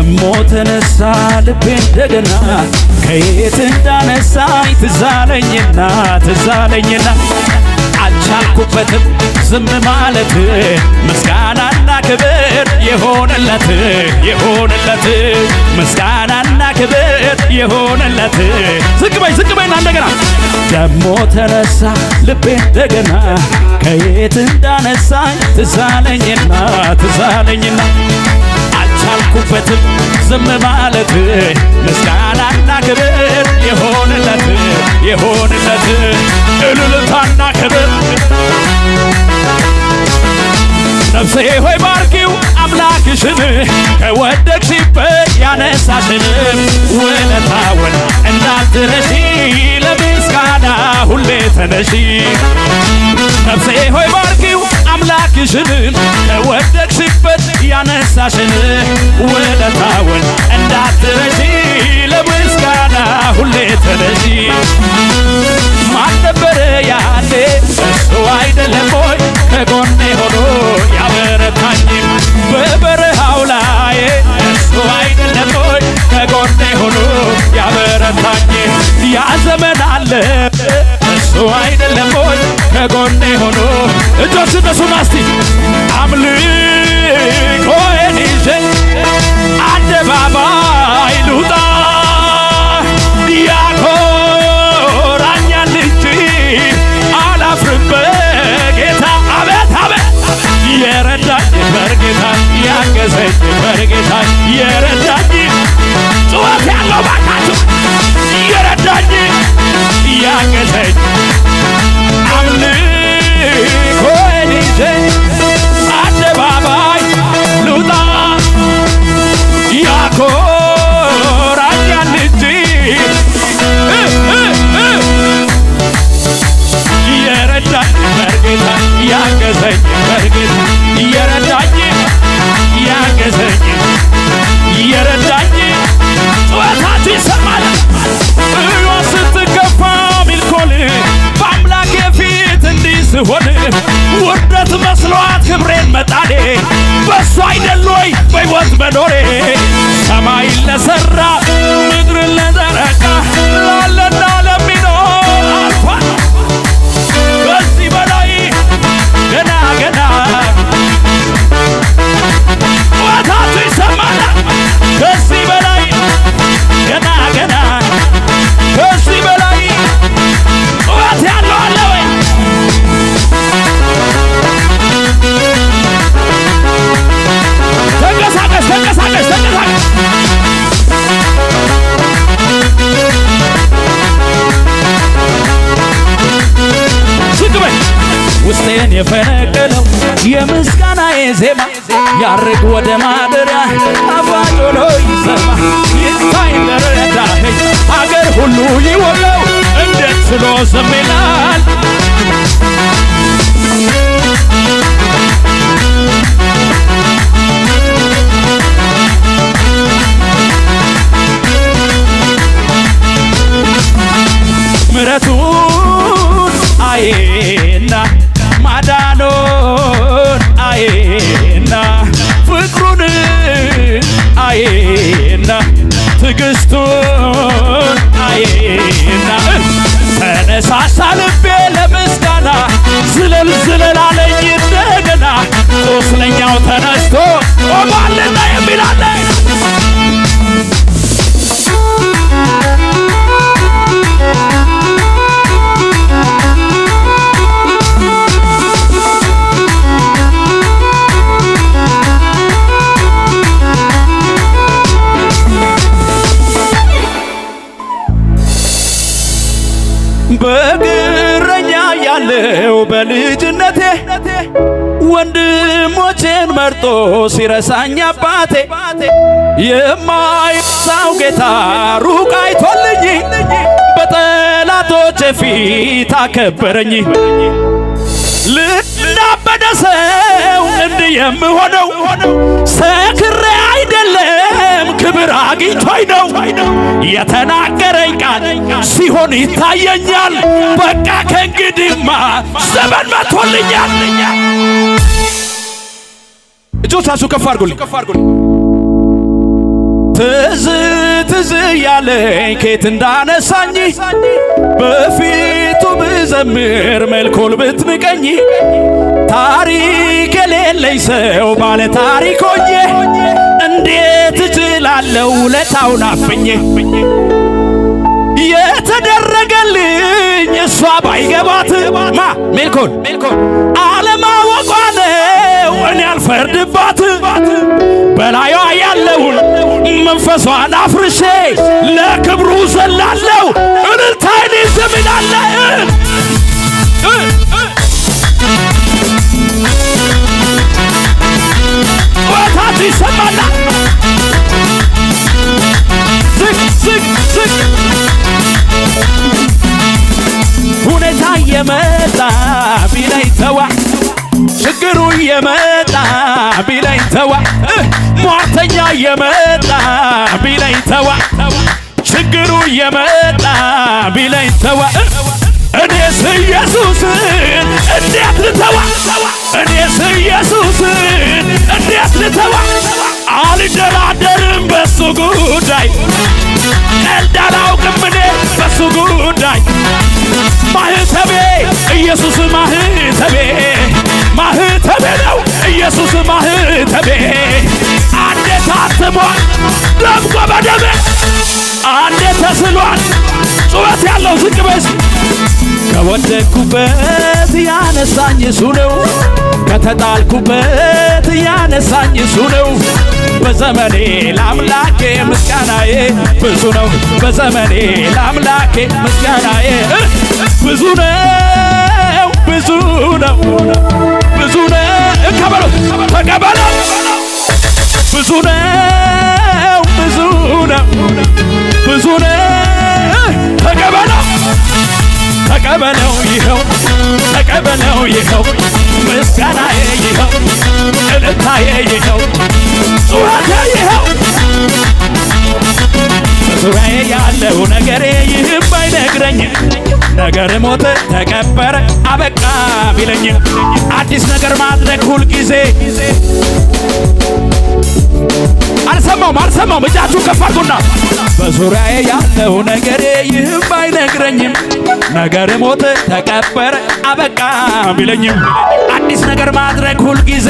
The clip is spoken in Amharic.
ደሞ ተነሳ ልቤ እንደገና ከየት እንዳነሳኝ ትዛለኝና አልቻልኩበትም ዝም ማለት ምስጋናና ክብር የሆነለት ምስጋናና ክብር የሆነለት ዝቅ በይና እንደገና ደሞ ተነሳ ልቤ እንደገና ከየት እንዳነሳኝ ትዛለኝና አልቻልኩበትም ዝም ማለት ምስጋናና ክብር የሆነለት እልልታና ክብር ነፍሴ ሆይ ባርኪው አምላክሽን ከወደቅሽበት ያነሳሽን ውለታውን እንዳትረሺ ለምስጋና ሁሌ ተነሺ ነፍሴ ሆይ ባርኪው አምላክሽን ከወደቅሽበት ያነሳሽን ውለታውን እንዳትረሺ ለምስጋና ሁሌ ተነሺ ማን ነበረ ያኔ እሱ አይደለም ሆይ ከጎኔ ሆኖ ያበረታኝ በበረሃው ላይ እሱ አይደለም ሆይ ከጎኔ ሆኖ ያበረታኝ ያ ዘመን አለ እሱ አይደለም ሆይ ከጎኔ ሆኖ እጆች እነሱን እስቲ አምልኮዬን ይዤ አደባባይ ልውጣ ያኮራኛል እንጂ አላፍርም በጌታ አቤት የረዳኝ በርጌታ ያገዘኝ በርጌታ የረዳኝ ጩኸት ያለው ባካችሁ የረዳኝ ያገዘኝ አምልኮዬን ይዤ አደባባይ ልውጣ ያኮራኛል እንጂ የረዳኝ በርጌታ ያገዘኝ በርጌታ የረዳኝ ያገዘኝ ጩኸታችሁ ይሰማል እዮ ስትገፋ ሚልኮል በአምላኬ ፊት እንዲህ ስሆን ውርደት መስሏት ክብሬን መጣሌ በሱ አይደል ወይ በሕይወት መኖሬ ሰማይን ለሠራ ምድርን ለዘረጋ ላለና ለሚኖር አልፏል ከዚህ በላይ ገና ጩኸታችሁ ይሰማል ከዚህ በላይ ገና ከዚህ በላይ ጩኸት ያለው አለ ወይ ተንቀሳቀስ ስግበኝ ውስጤን የፈነቀለው የምስጋናዬ ዜማ ያርግ ወደ ማደሪያ ጣፋጭ ሆኖ ይሰማ ይታይ ለረዳኸኝ አገር ሁሉ ይወቀው እንዴት ስሎ ዝም ይላል ምሕረቱን አየና ማዳኑን አየና ፍቅሩን አየና ትዕግስቱን አየና ተነሳሳ ልቤ ለምስጋና ዝለል አለኝ እንደገና ቁስለኛው ተነስቶ ቆሟልና የሚላለ በግረኛ ያለው በልጅነቴ ወንድሞቼን መርጦ ሲረሳኝ አባቴ የማይሳው ጌታ ሩቅ አይቶልኝ በጠላቶቼ ፊት አከበረኝ ልናበደ ሰው እንዲህ የምሆነው ሰክሬ አይደለም ክብር አግኝቶኝ ነው የተናገረኝ ቃል ሲሆን ይታየኛል በቃ ከእንግዲህማ ዘመን መጥቶልኛል እጆቻችሁ ከፍ አድርጉልኝ ትዝ ያለኝ ከየት እንዳነሳኝ በፊቱ ብዘምር መልኮል ብትንቀኝ ታሪክ የሌለኝ ሰው ባለ ታሪክ ሆኜ እንዴት እችላለሁ ውለታውን አፍኜ የተደረገልኝ እሷ ባይገባት ሜልኮል አለማወቋ ነው እኔ አልፈርድባት በላዩ ያለውን መንፈሷን አፍርሼ ለክብሩ ዘላለሁ እልልታይን ይዘምናለ ወታት ይሰማላ ሁኔታ የመጣ ቢለኝ ተዋ ችግሩ የመጣ ቢለኝ ተዋ ሟርተኛ የመጣ ቢለኝ ተዋ ችግሩ የመጣ ቢለኝ ተዋ እኔስ ኢየሱስን እንዴት ልተዋ እኔስ ኢየሱስን እንዴት ልተዋ አልደራደርም በሱ ጉዳይ ቀልድ አላውቅም እኔ በሱ ጉዳይ ማህተቤ ኢየሱስ ማህተቤ ማህተቤ ነው ኢየሱስ ማህተቤ አንዴ ታትሟል ደምቆ በደሜ አንዴ ተስሏል ጩኸት ያለው ዝቅ በስ ከወደቅኩበት ያነሳኝ እሱ ነው ከተጣልኩበት ያነሳኝ እሱ ነው በዘመኔ ለአምላኬ ምስጋናዬ ብዙ ነው በዘመኔ ለአምላኬ ምስጋናዬ ብዙ ነው ብዙ ነው ብዙ ነው ተቀበለው ብዙ ነው ብዙ ነው ብዙ ነው ተቀበለው ይኸው ተቀበለው ይኸው ምስጋናዬ ይኸው እልልታዬ ይኸው ጩኸቴ ይኸው በዙሪያዬ ያለው ነገሬ ይህም አይነግረኝም ነገር ሞተ ተቀበረ አበቃ ቢለኝም አዲስ ነገር ማድረግ ሁልጊዜ አልሰማውም እጃችሁ ከፍ አድርጉና በዙሪያዬ ያለው ነገሬ ይህም አይነግረኝም ነገር ሞተ ተቀበረ አበቃ ቢለኝም አዲስ ነገር ማድረግ ሁልጊዜ